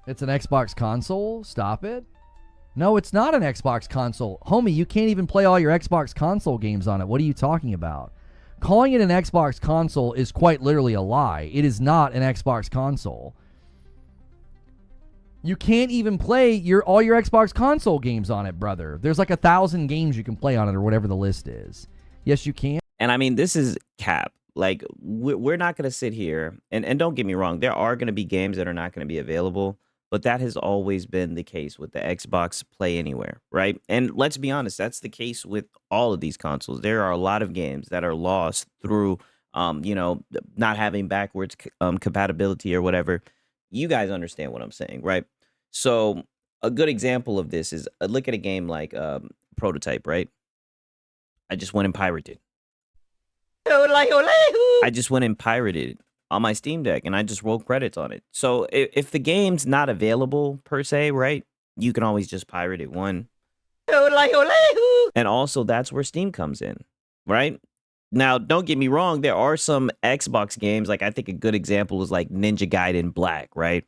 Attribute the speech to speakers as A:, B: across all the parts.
A: It's an Xbox console? Stop it. No, it's not an Xbox console. Homie, you can't even play all your Xbox console games on it. What are you talking about? Calling it an Xbox console is quite literally a lie. It is not an Xbox console. You can't even play all your Xbox console games on it, brother. There's like 1,000 games you can play on it or whatever the list is. Yes, you can.
B: And I mean, this is cap. Like, we're not going to sit here, and don't get me wrong, there are going to be games that are not going to be available, but that has always been the case with the Xbox Play Anywhere, right? And let's be honest, that's the case with all of these consoles. There are a lot of games that are lost through, not having backwards compatibility or whatever. You guys understand what I'm saying, right? So a good example of this is look at a game like Prototype, right? I just went and pirated. I just went and pirated it on my Steam Deck, and I just rolled credits on it. So if the game's not available per se, right, you can always just pirate it. One. And also, that's where Steam comes in, right? Now, don't get me wrong. There are some Xbox games, like I think a good example is like Ninja Gaiden Black, right?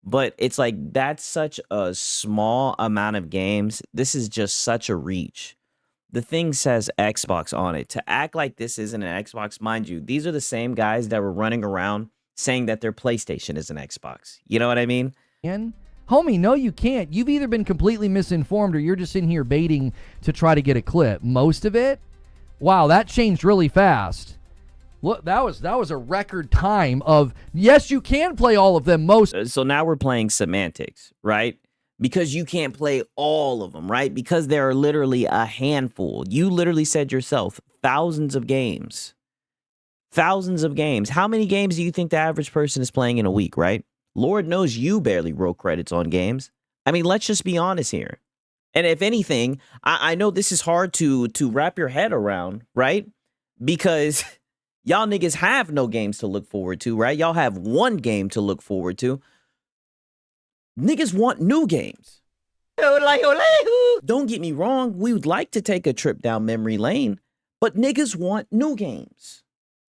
B: But it's like that's such a small amount of games. This is just such a reach. The thing says Xbox on it. To act like this isn't an Xbox, mind you, these are the same guys that were running around saying that their PlayStation is an Xbox. You know what I mean?
A: Homie, no, you can't. You've either been completely misinformed or you're just in here baiting to try to get a clip. Most of it, wow, that changed really fast. Look, that was a record time of, yes, you can play all of them.
B: So now we're playing semantics, right? Because you can't play all of them, right? Because there are literally a handful. You literally said yourself, thousands of games. Thousands of games. How many games do you think the average person is playing in a week, right? Lord knows you barely roll credits on games. I mean, let's just be honest here. And if anything, I know this is hard to wrap your head around, right? Because y'all niggas have no games to look forward to, right? Y'all have one game to look forward to. Niggas want new games. Don't get me wrong. We would like to take a trip down memory lane, but niggas want new games.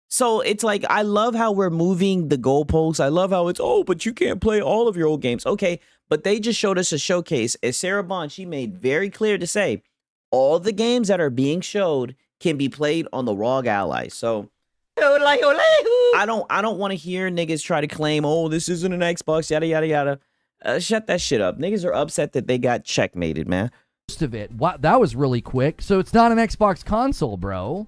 B: So it's like, I love how we're moving the goalposts. I love how it's, oh, but you can't play all of your old games. Okay, but they just showed us a showcase. As Sarah Bond, she made very clear to say, all the games that are being showed can be played on the ROG Ally. So I don't want to hear niggas try to claim, oh, this isn't an Xbox, yada, yada, yada. Shut that shit up. Niggas are upset that they got checkmated, man.
A: Most of it. Wow, that was really quick. So it's not an Xbox console, bro.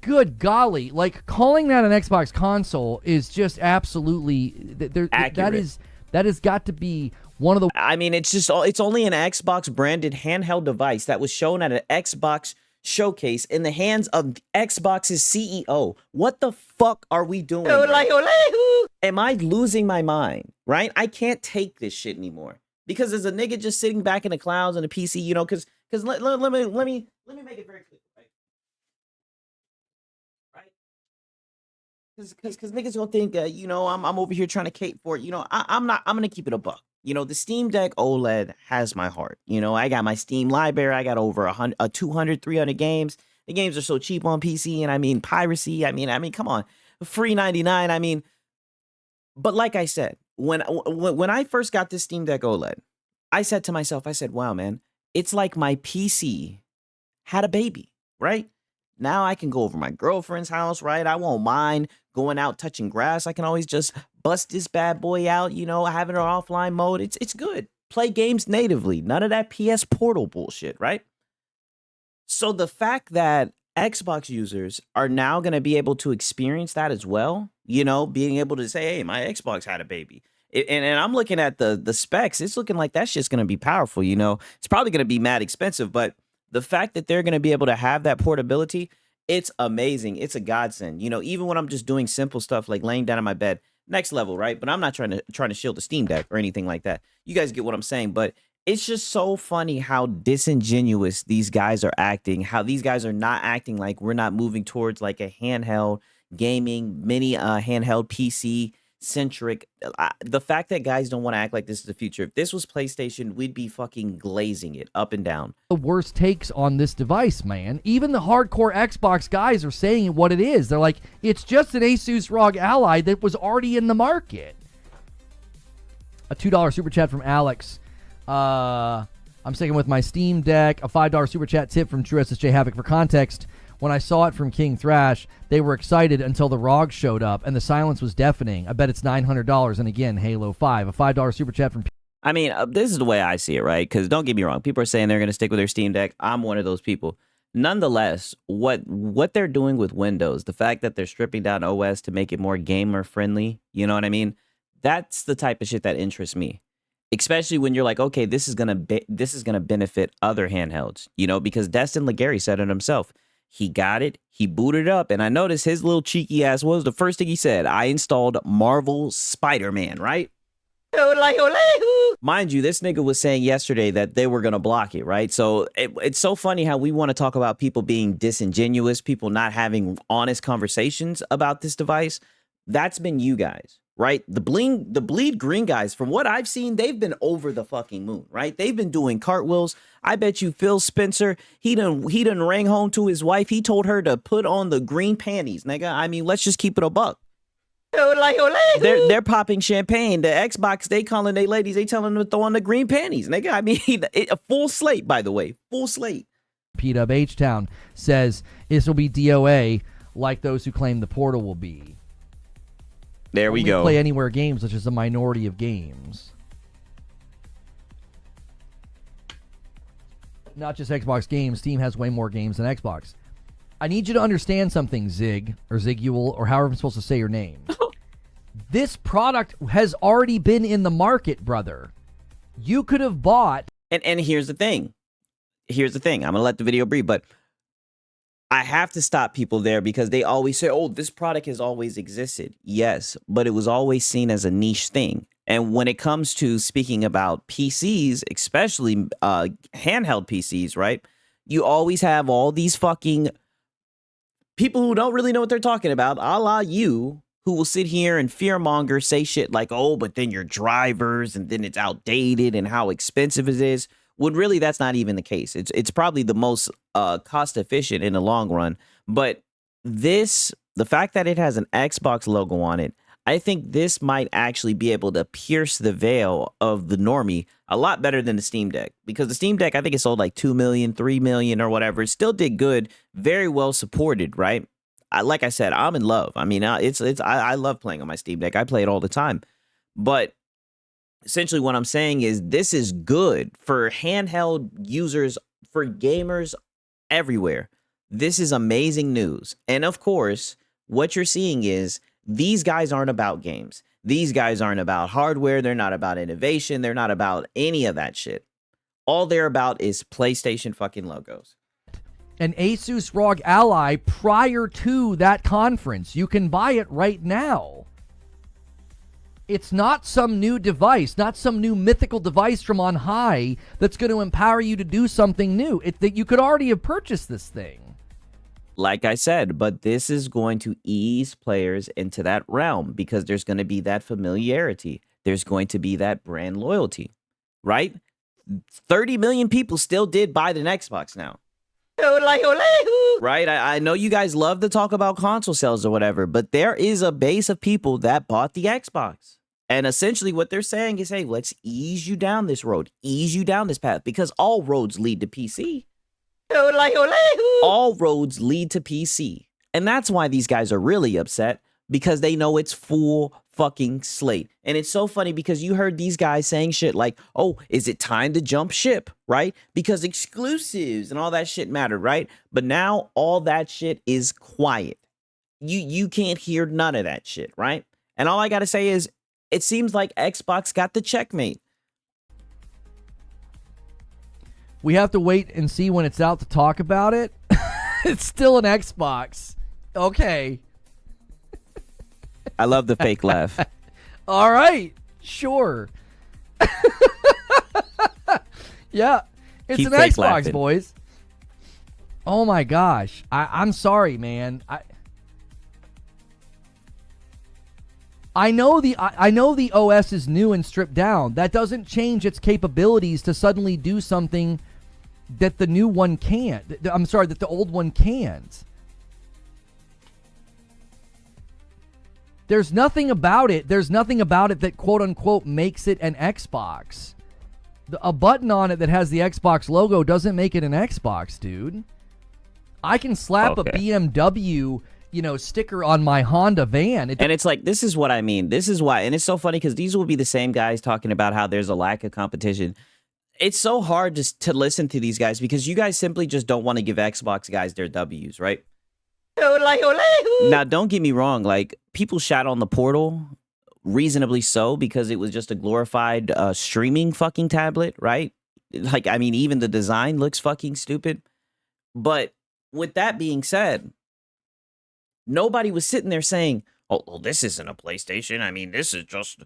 A: Good golly. Like, calling that an Xbox console is just absolutely...
B: accurate.
A: That has got to be one of the...
B: I mean, it's only an Xbox-branded handheld device that was shown at an Xbox showcase in the hands of Xbox's CEO. What the fuck are we doing? Am I losing my mind? Right? I can't take this shit anymore because there's a nigga just sitting back in the clouds on a PC. You know, because let me make it very clear, right? Because niggas gonna think I'm over here trying to cape for it. I'm not. I'm gonna keep it a buck. The Steam Deck OLED has my heart. I got my Steam library. I got over 200, 300 games. The games are so cheap on PC, and I mean piracy. I mean, come on, free 99. I mean, but like I said, when I first got this Steam Deck OLED, I said to myself, I said, wow, man, it's like my PC had a baby, right? Now I can go over my girlfriend's house, right? I won't mind going out touching grass. I can always just bust this bad boy out, having it offline mode. It's good. Play games natively. None of that PS Portal bullshit, right? So the fact that Xbox users are now going to be able to experience that as well, being able to say, hey, my Xbox had a baby. And I'm looking at the specs. It's looking like that shit's going to be powerful, It's probably going to be mad expensive, but the fact that they're going to be able to have that portability, it's amazing. It's a godsend. Even when I'm just doing simple stuff like laying down in my bed, next level, right? But I'm not trying to shield the Steam Deck or anything like that. You guys get what I'm saying, but it's just so funny how disingenuous these guys are acting, how these guys are not acting like we're not moving towards like a handheld gaming, mini handheld PC centric. The fact that guys don't want to act like this is the future. If this was PlayStation, we'd be fucking glazing it up and down.
A: The worst takes on this device, man. Even the hardcore Xbox guys are saying what it is. They're like, it's just an Asus ROG Ally that was already in the market. A $2 super chat from Alex. I'm sticking with my Steam Deck. A $5 super chat tip from True SSJ Havoc. For context, when I saw it from King Thrash, they were excited until the ROG showed up, and the silence was deafening. I bet it's $900. And again, Halo 5. A $5 super chat from...
B: I mean, this is the way I see it, right? Because don't get me wrong. People are saying they're going to stick with their Steam Deck. I'm one of those people. Nonetheless, what they're doing with Windows, the fact that they're stripping down OS to make it more gamer-friendly, you know what I mean? That's the type of shit that interests me. Especially when you're like, okay, this is gonna benefit other handhelds, you know, because Destin Legary said it himself. He got it, he booted it up, and I noticed his little cheeky ass was the first thing he said. I installed Marvel Spider-Man, right? Mind you, this nigga was saying yesterday that they were gonna block it, right? So it's so funny how we want to talk about people being disingenuous, people not having honest conversations about this device. That's been you guys. Right? The bleed green guys, from what I've seen, they've been over the fucking moon, right? They've been doing cartwheels. I bet you Phil Spencer, he done rang home to his wife. He told her to put on the green panties, nigga. I mean, let's just keep it a buck. They're popping champagne. The Xbox, they calling they ladies, they telling them to throw on the green panties, nigga. I mean, a full slate, by the way. Full slate.
A: P-Dub H-Town says this will be DOA like those who claim the Portal will be.
B: There we go.
A: Play anywhere games, which is a minority of games. Not just Xbox games. Steam has way more games than Xbox. I need you to understand something, Zig, or Ziguel, or however I'm supposed to say your name. This product has already been in the market, brother. You could have bought...
B: And here's the thing. Here's the thing. I'm going to let the video breathe, but I have to stop people there because they always say, oh, this product has always existed. Yes, but it was always seen as a niche thing. And when it comes to speaking about PCs, especially handheld PCs, right? You always have all these fucking people who don't really know what they're talking about, a la you, who will sit here and fearmonger, say shit like, oh, but then your drivers and then it's outdated and how expensive it is. When really that's not even the case. It's probably the most cost efficient in the long run. But the fact that it has an Xbox logo on it, I think this might actually be able to pierce the veil of the normie a lot better than the Steam Deck. Because the Steam Deck, I think it sold like 2 million, 3 million or whatever. It still did good, very well supported, right? Like I said, I'm in love. I mean, I love playing on my Steam Deck. I play it all the time. But essentially what I'm saying is this is good for handheld users, for gamers everywhere. This is amazing news. And of course, what you're seeing is these guys aren't about games. These guys aren't about hardware. They're not about innovation. They're not about any of that shit. All they're about is PlayStation fucking logos.
A: An Asus ROG Ally prior to that conference. You can buy it right now. It's not some new device, not some new mythical device from on high that's going to empower you to do something new. That you could already have purchased this thing.
B: Like I said, but this is going to ease players into that realm because there's going to be that familiarity. There's going to be that brand loyalty, right? 30 million people still did buy the Xbox now. Right? I know you guys love to talk about console sales or whatever, but there is a base of people that bought the Xbox. And essentially what they're saying is, hey, let's ease you down this road, ease you down this path, because all roads lead to PC. All roads lead to PC. And that's why these guys are really upset, because they know it's full fucking slate. And it's so funny because you heard these guys saying shit like, oh, is it time to jump ship, right? Because exclusives and all that shit mattered, right? But now all that shit is quiet. You can't hear none of that shit, right? And all I got to say is, it seems like Xbox got the checkmate.
A: We have to wait and see when it's out to talk about it. It's still an Xbox. Okay.
B: I love the fake laugh.
A: All right. Sure. Yeah. It's
B: Keep
A: an Xbox,
B: laughing.
A: boys. Oh, my gosh. I'm sorry, man. I know the OS is new and stripped down. That doesn't change its capabilities to suddenly do something that the new one can't. I'm sorry, that the old one can't. There's nothing about it. There's nothing about it that quote unquote makes it an Xbox. A button on it that has the Xbox logo doesn't make it an Xbox, dude. I can slap a BMW, sticker on my Honda van.
B: And it's like, this is what I mean. This is why. And it's so funny because these will be the same guys talking about how there's a lack of competition. It's so hard just to listen to these guys because you guys simply just don't want to give Xbox guys their W's, right? Now, don't get me wrong. Like, people shat on the Portal, reasonably so, because it was just a glorified streaming fucking tablet, right? Like, I mean, even the design looks fucking stupid. But with that being said, nobody was sitting there saying, oh, well, this isn't a PlayStation. I mean, this is just...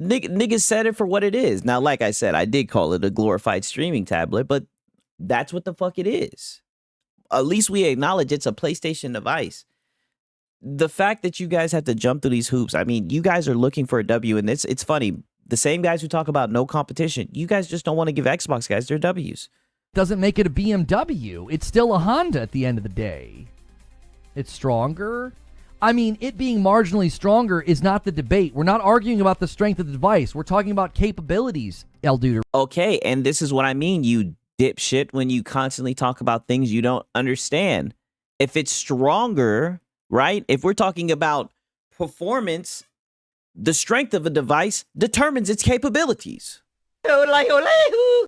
B: Niggas said it for what it is. Now, like I said, I did call it a glorified streaming tablet, but that's what the fuck it is. At least we acknowledge it's a PlayStation device. The fact that you guys have to jump through these hoops, I mean, you guys are looking for a W, and it's funny. The same guys who talk about no competition, you guys just don't want to give Xbox guys their W's.
A: Doesn't make it a BMW. It's still a Honda at the end of the day. It's stronger. I mean, it being marginally stronger is not the debate. We're not arguing about the strength of the device. We're talking about capabilities, El Duder.
B: Okay, and this is what I mean, you dipshit, when you constantly talk about things you don't understand. If it's stronger, right? If we're talking about performance, the strength of a device determines its capabilities.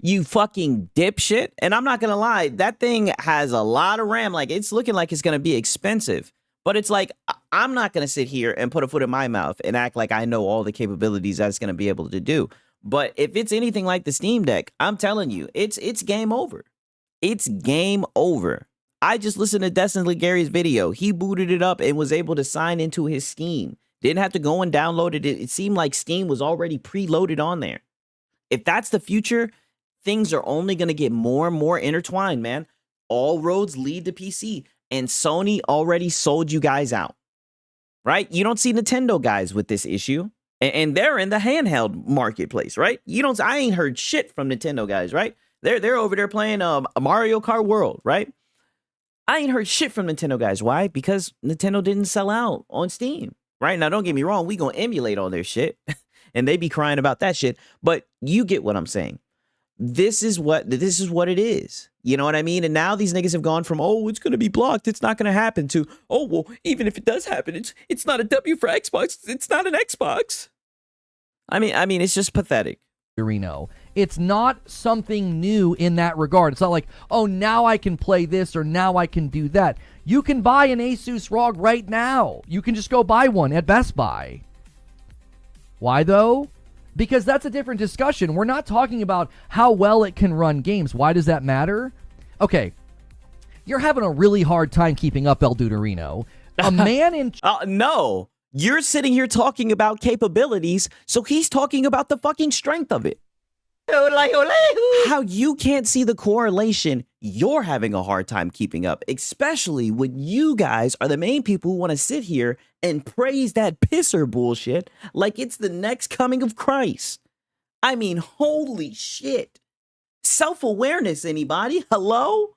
B: You fucking dipshit. And I'm not gonna lie, that thing has a lot of RAM. Like, it's looking like it's gonna be expensive. But it's like, I'm not gonna sit here and put a foot in my mouth and act like I know all the capabilities that it's gonna be able to do. But if it's anything like the Steam Deck, I'm telling you, it's game over. It's game over. I just listened to Destin Legary's video. He booted it up and was able to sign into his Steam. Didn't have to go and download it. It seemed like Steam was already preloaded on there. If that's the future, things are only going to get more and more intertwined, man. All roads lead to PC. And Sony already sold you guys out, right? You don't see Nintendo guys with this issue. And they're in the handheld marketplace, right? I ain't heard shit from Nintendo guys, right? They're over there playing a Mario Kart World, right? I ain't heard shit from Nintendo guys. Why? Because Nintendo didn't sell out on Steam, right? Now, don't get me wrong. We gonna emulate all their shit. And they be crying about that shit. But you get what I'm saying. This is what it is. You know what I mean? And now these niggas have gone from, oh, it's going to be blocked, it's not going to happen, to, oh, well, even if it does happen, it's not a W for Xbox. It's not an Xbox. I mean, it's just pathetic.
A: It's not something new in that regard. It's not like, oh, now I can play this or now I can do that. You can buy an Asus ROG right now. You can just go buy one at Best Buy. Why, though? Because that's a different discussion. We're not talking about how well it can run games. Why does that matter? Okay, you're having a really hard time keeping up, El Duderino. A man in...
B: No, you're sitting here talking about capabilities, so he's talking about the fucking strength of it. How you can't see the correlation, you're having a hard time keeping up, especially when you guys are the main people who want to sit here and praise that pisser bullshit like it's the next coming of Christ. I mean, holy shit. Self-awareness, anybody? Hello?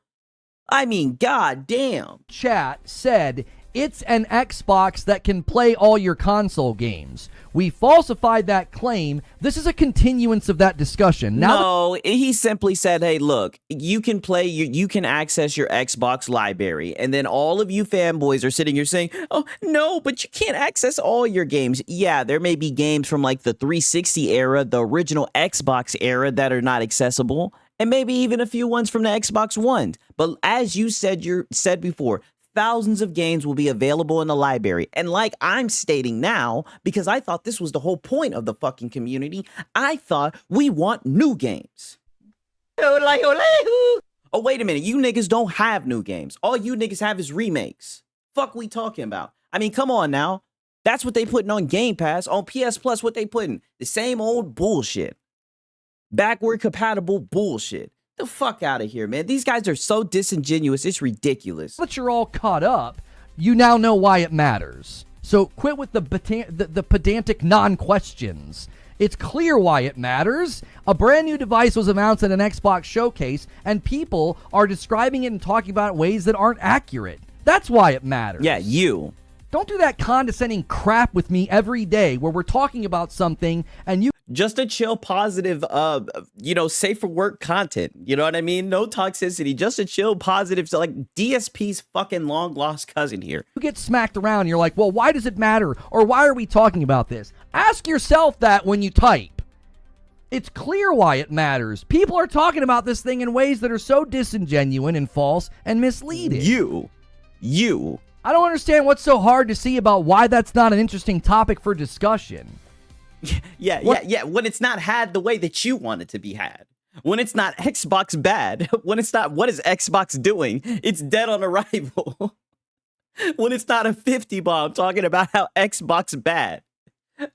B: I mean, goddamn.
A: Chat said it's an Xbox that can play all your console games. We falsified that claim. This is a continuance of that discussion.
B: No, he simply said, hey, look, you can access your Xbox library. And then all of you fanboys are sitting here saying, oh, no, but you can't access all your games. Yeah, there may be games from like the 360 era, the original Xbox era that are not accessible. And maybe even a few ones from the Xbox One. But as you said before, thousands of games will be available in the library. And like I'm stating now, because I thought this was the whole point of the fucking community, I thought we want new games. Oh, wait a minute. You niggas don't have new games. All you niggas have is remakes. Fuck we talking about? I mean, come on now. That's what they putting on Game Pass. On PS Plus, what they putting? The same old bullshit. Backward compatible bullshit. The fuck out of here, man. These guys are so disingenuous. It's ridiculous.
A: But you're all caught up. You now know why it matters. So quit with the pedantic non-questions. It's clear why it matters. A brand new device was announced at an Xbox showcase, and people are describing it and talking about it in ways that aren't accurate. That's why it matters.
B: Yeah, you.
A: Don't do that condescending crap with me every day where we're talking about something and you
B: Just a chill, positive, safe for work content. You know what I mean? No toxicity. Just a chill, positive. So like DSP's fucking long lost cousin here.
A: You get smacked around. You're like, well, why does it matter? Or why are we talking about this? Ask yourself that when you type. It's clear why it matters. People are talking about this thing in ways that are so disingenuous and false and misleading.
B: You.
A: I don't understand what's so hard to see about why that's not an interesting topic for discussion.
B: Yeah. When it's not had the way that you want it to be had. When it's not Xbox bad. When it's not what is Xbox doing. It's dead on arrival. When it's not a 50 bomb talking about how Xbox bad.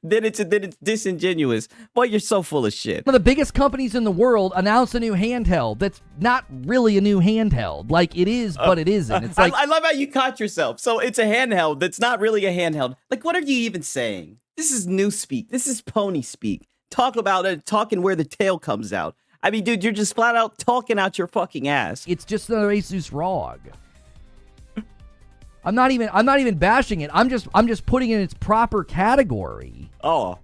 B: Then it's disingenuous. Boy, you're so full of shit.
A: One of the biggest companies in the world announced a new handheld that's not really a new handheld. Like, it is, but it isn't. It's like
B: I love how you caught yourself. So it's a handheld that's not really a handheld. Like, what are you even saying? This is new speak. This is pony speak. Talk about it, talking where the tail comes out. I mean, dude, you're just flat out talking out your fucking ass.
A: It's just another Asus ROG. I'm not even bashing it. I'm just putting it in its proper category.
B: Oh,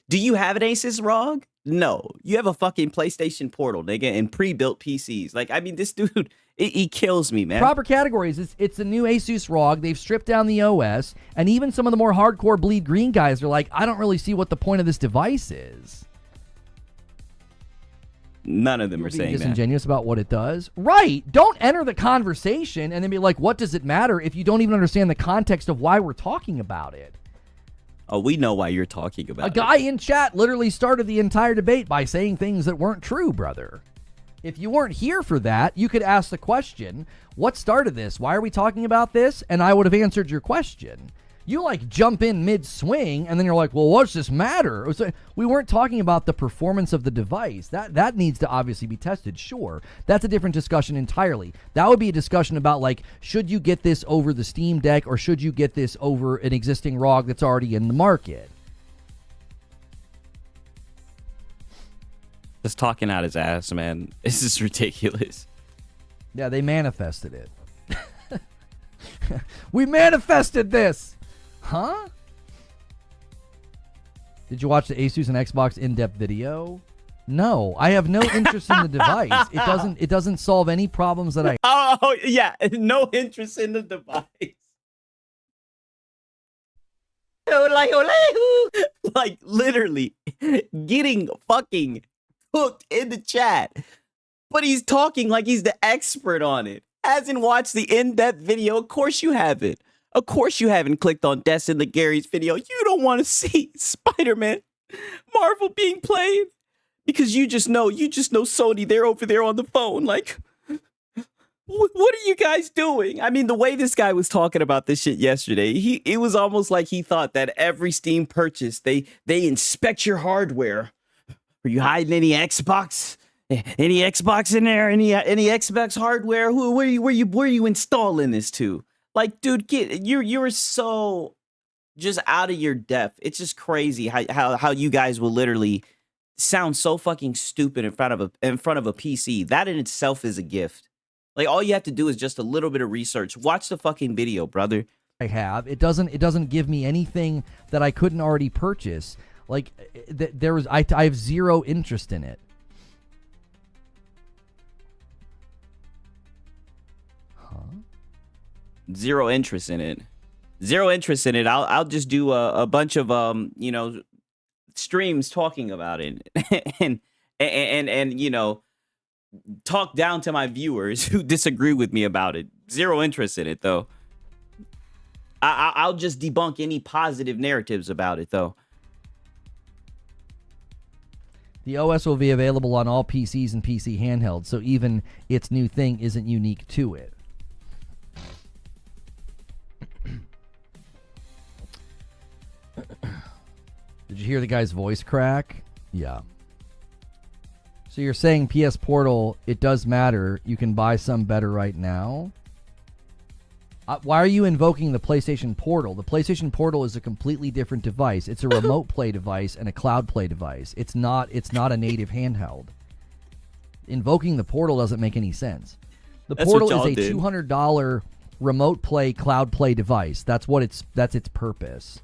B: do you have an Asus ROG? No, you have a fucking PlayStation Portal, nigga, and pre-built PCs. Like, I mean, this dude, he kills me, man.
A: Proper categories. It's a new Asus ROG. They've stripped down the OS, and even some of the more hardcore bleed green guys are like, I don't really see what the point of this device is.
B: None of them are saying that.
A: Disingenuous about what it does. Right. Don't enter the conversation and then be like, what does it matter if you don't even understand the context of why we're talking about it?
B: Oh, we know why you're talking about it.
A: A guy in chat literally started the entire debate by saying things that weren't true, brother. If you weren't here for that, you could ask the question, what started this? Why are we talking about this? And I would have answered your question. You like jump in mid-swing, and then you're like, well, what's this matter? We weren't talking about the performance of the device. That needs to obviously be tested, sure. That's a different discussion entirely. That would be a discussion about, like, should you get this over the Steam Deck, or should you get this over an existing ROG that's already in the market?
B: Just talking out his ass, man. This is ridiculous.
A: Yeah, they manifested it. We manifested this! Huh? Did you watch the Asus and Xbox in-depth video? No, I have no interest in the device. It doesn't solve any problems that I.
B: Oh yeah, no interest in the device. Like literally getting fucking hooked in the chat, but he's talking like he's the expert on it. Hasn't watched the in-depth video. Of course you haven't. Of course you haven't clicked on Destin Legary's video. You don't want to see Spider-Man, Marvel being played because you just know Sony. They're over there on the phone. Like, what are you guys doing? I mean, the way this guy was talking about this shit yesterday, it was almost like he thought that every Steam purchase, they inspect your hardware. Are you hiding any Xbox? Any Xbox in there? Any Xbox hardware? Where are you installing this to? Like, dude, you're so just out of your depth. It's just crazy how you guys will literally sound so fucking stupid in front of a PC. That in itself is a gift. Like, all you have to do is just a little bit of research. Watch the fucking video, brother.
A: I have. It doesn't give me anything that I couldn't already purchase. Like, I have zero interest in it.
B: Zero interest in it. Zero interest in it. I'll just do a bunch of streams talking about it and talk down to my viewers who disagree with me about it. Zero interest in it though. I'll just debunk any positive narratives about it though.
A: The OS will be available on all PCs and PC handhelds, so even its new thing isn't unique to it. Did you hear the guy's voice crack? Yeah. So you're saying PS Portal, it does matter. You can buy some better right now. Why are you invoking the PlayStation Portal? The PlayStation Portal is a completely different device. It's a remote play device and a cloud play device. It's not a native handheld. Invoking the Portal doesn't make any sense. The Portal is a $200 remote play, cloud play device. That's its purpose.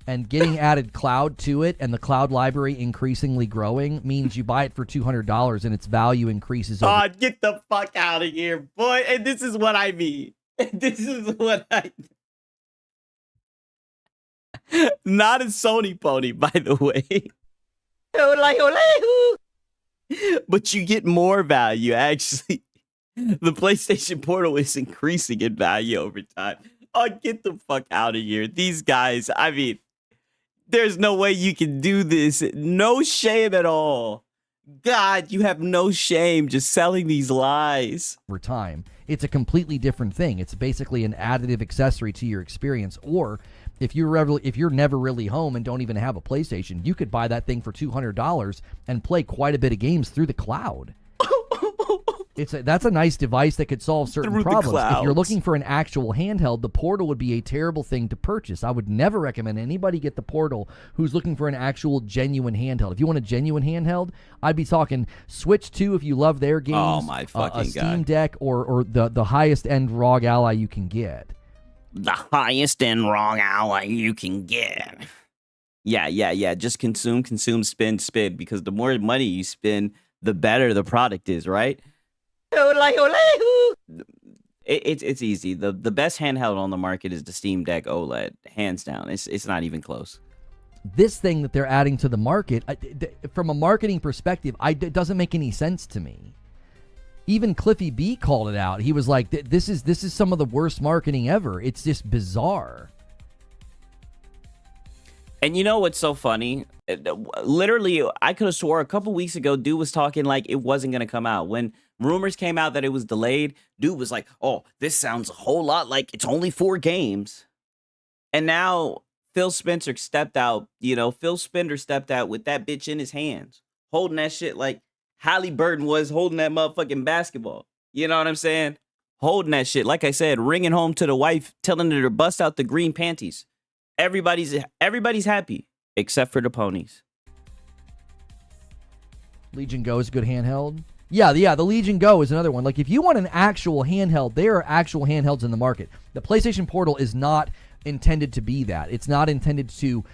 A: And getting added cloud to it and the cloud library increasingly growing means you buy it for $200 and its value increases over.
B: Oh, get the fuck out of here, boy. And this is what I mean. This is what I Not a Sony pony, by the way. But you get more value, actually. The PlayStation Portal is increasing in value over time. Oh, get the fuck out of here. These guys, I mean, there's no way you can do this. No shame at all. God, you have no shame just selling these lies.
A: Over time, it's a completely different thing. It's basically an additive accessory to your experience. Or if you're never really home and don't even have a PlayStation, you could buy that thing for $200 and play quite a bit of games through the cloud. That's a nice device that could solve certain problems. If you're looking for an actual handheld, the Portal would be a terrible thing to purchase. I would never recommend anybody get the Portal who's looking for an actual genuine handheld. If you want a genuine handheld, I'd be talking Switch 2 if you love their games.
B: Oh my fucking
A: a Steam
B: God.
A: Deck or the highest end ROG Ally you can get.
B: The highest end ROG Ally you can get. Yeah. Just consume, spend. Because the more money you spend, the better the product is, right? It's easy. The best handheld on the market is the Steam Deck OLED, hands down. It's not even close.
A: This thing that they're adding to the market, from a marketing perspective, it doesn't make any sense to me. Even Cliffy B called it out. He was like, "This is some of the worst marketing ever. It's just bizarre."
B: And you know what's so funny? Literally, I could have swore a couple weeks ago, dude was talking like it wasn't going to come out. When rumors came out that it was delayed, dude was like, oh, this sounds a whole lot like it's only 4 games. And now Phil Spencer stepped out, Phil Spencer stepped out with that bitch in his hands, holding that shit like Halliburton was holding that motherfucking basketball. You know what I'm saying? Holding that shit. Like I said, ringing home to the wife, telling her to bust out the green panties. Everybody's happy except for the ponies.
A: Legion Go is a good handheld. Yeah, the Legion Go is another one. Like, if you want an actual handheld, there are actual handhelds in the market. The PlayStation Portal is not intended to be that. It's not intended to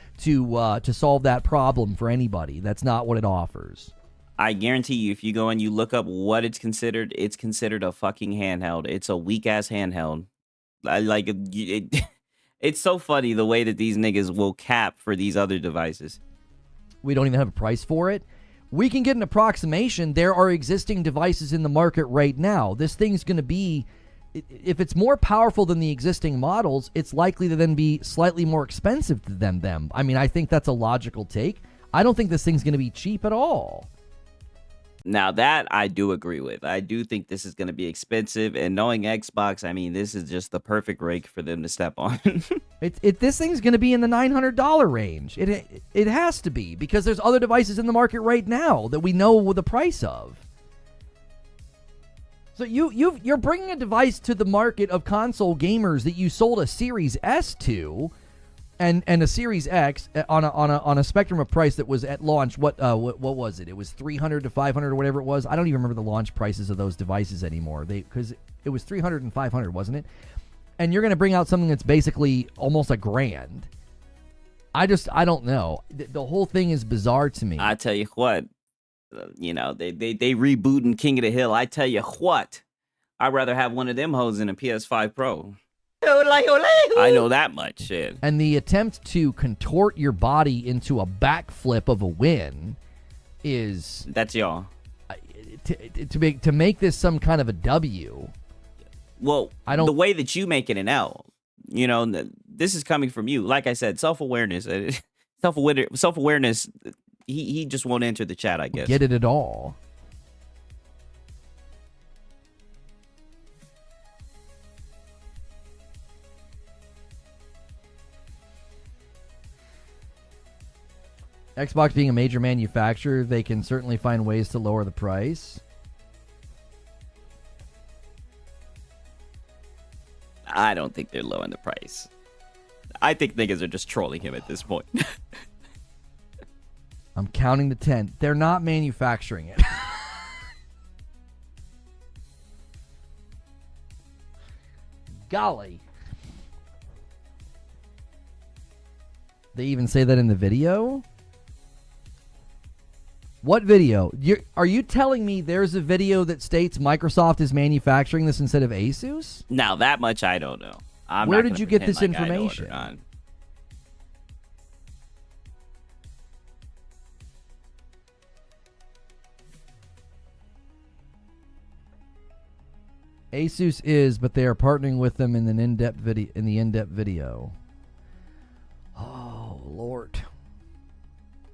A: solve that problem for anybody. That's not what it offers.
B: I guarantee you, if you go and you look up what it's considered a fucking handheld. It's a weak-ass handheld. It's so funny the way that these niggas will cap for these other devices.
A: We don't even have a price for it. We can get an approximation. There are existing devices in the market right now. This thing's going to be, if it's more powerful than the existing models, it's likely to then be slightly more expensive than them. I mean, I think that's a logical take. I don't think this thing's going to be cheap at all.
B: Now that I do agree with. I do think this is going to be expensive, and knowing Xbox, I mean, this is just the perfect rake for them to step on.
A: This thing's going to be in the $900 range. It has to be, because there's other devices in the market right now that we know the price of. So you're bringing a device to the market of console gamers that you sold a Series S to, and a Series X on a spectrum of price that was at launch. What was it? It was $300 to $500 or whatever it was. I don't even remember the launch prices of those devices anymore. Because it was $300 and $500, wasn't it? And you're going to bring out something that's basically almost $1,000. I don't know. The whole thing is bizarre to me.
B: I tell you what, they rebooting King of the Hill. I tell you what, I'd rather have one of them hoes than a PS5 Pro. I know that much shit.
A: And the attempt to contort your body into a backflip of a win is...
B: That's y'all.
A: To make this some kind of a W.
B: Well, the way that you make it an L, this is coming from you. Like I said, self-awareness. Self-awareness, he just won't enter the chat, I guess.
A: Get it at all. Xbox being a major manufacturer, they can certainly find ways to lower the price.
B: I don't think they're lowering the price. I think niggas are just trolling him at this point.
A: I'm counting to 10. They're not manufacturing it. golly. They even say that in the video? What video? Are you telling me there's a video that states Microsoft is manufacturing this instead of Asus?
B: Now, that much I don't know.
A: Where did you get this information? Asus is, but they are partnering with them in the in-depth video. Oh, Lord.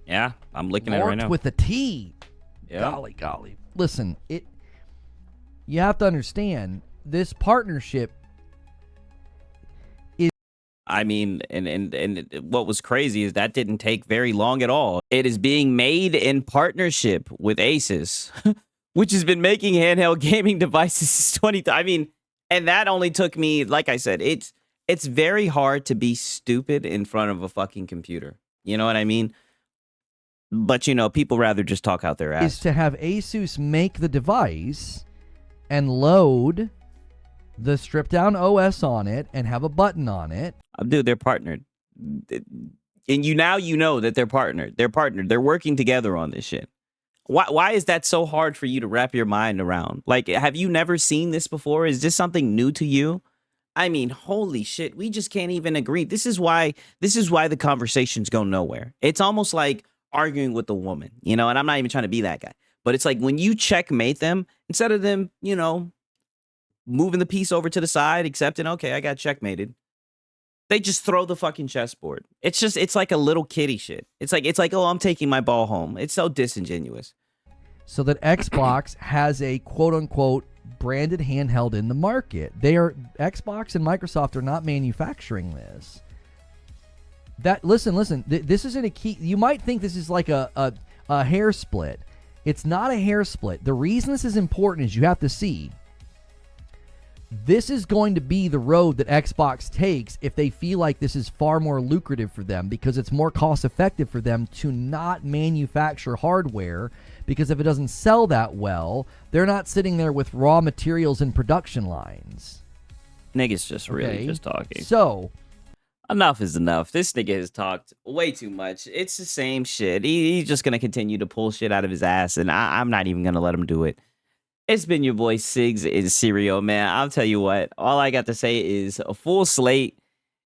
B: Yeah, I'm looking at it
A: Lord
B: right now.
A: With a T.
B: Yeah.
A: Golly. Listen, you have to understand this partnership is.
B: I mean, and what was crazy is that didn't take very long at all. It is being made in partnership with Asus, which has been making handheld gaming devices since 20. I mean, and that only took me, like I said, it's very hard to be stupid in front of a fucking computer. You know what I mean? But, you know, people rather just talk out their ass.
A: Is to have Asus make the device and load the stripped down OS on it and have a button on it.
B: Dude, they're partnered. And you know that they're partnered. They're partnered. They're working together on this shit. Why is that so hard for you to wrap your mind around? Like, have you never seen this before? Is this something new to you? I mean, holy shit. We just can't even agree. This is why the conversations go nowhere. It's almost like arguing with a woman, you know, and I'm not even trying to be that guy. But it's like when you checkmate them, instead of them, you know, moving the piece over to the side, accepting, okay, I got checkmated, they just throw the fucking chessboard. It's like a little kiddie shit. It's like, oh, I'm taking my ball home. It's so disingenuous.
A: So that Xbox has a quote unquote branded handheld in the market. Xbox and Microsoft are not manufacturing this. Listen. This isn't a key. You might think this is like a hair split. It's not a hair split. The reason this is important is you have to see this is going to be the road that Xbox takes if they feel like this is far more lucrative for them, because it's more cost effective for them to not manufacture hardware, because if it doesn't sell that well, they're not sitting there with raw materials and production lines.
B: Niggas just really just talking.
A: So
B: enough is enough. This nigga has talked way too much. It's the same shit. He's just going to continue to pull shit out of his ass, and I'm not even going to let him do it. It's been your boy Siggs in Serial, man. I'll tell you what. All I got to say is a full slate.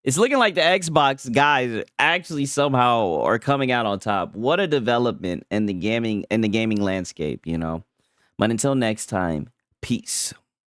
B: It's looking like the Xbox guys actually somehow are coming out on top. What a development in the gaming landscape, you know. But until next time, peace.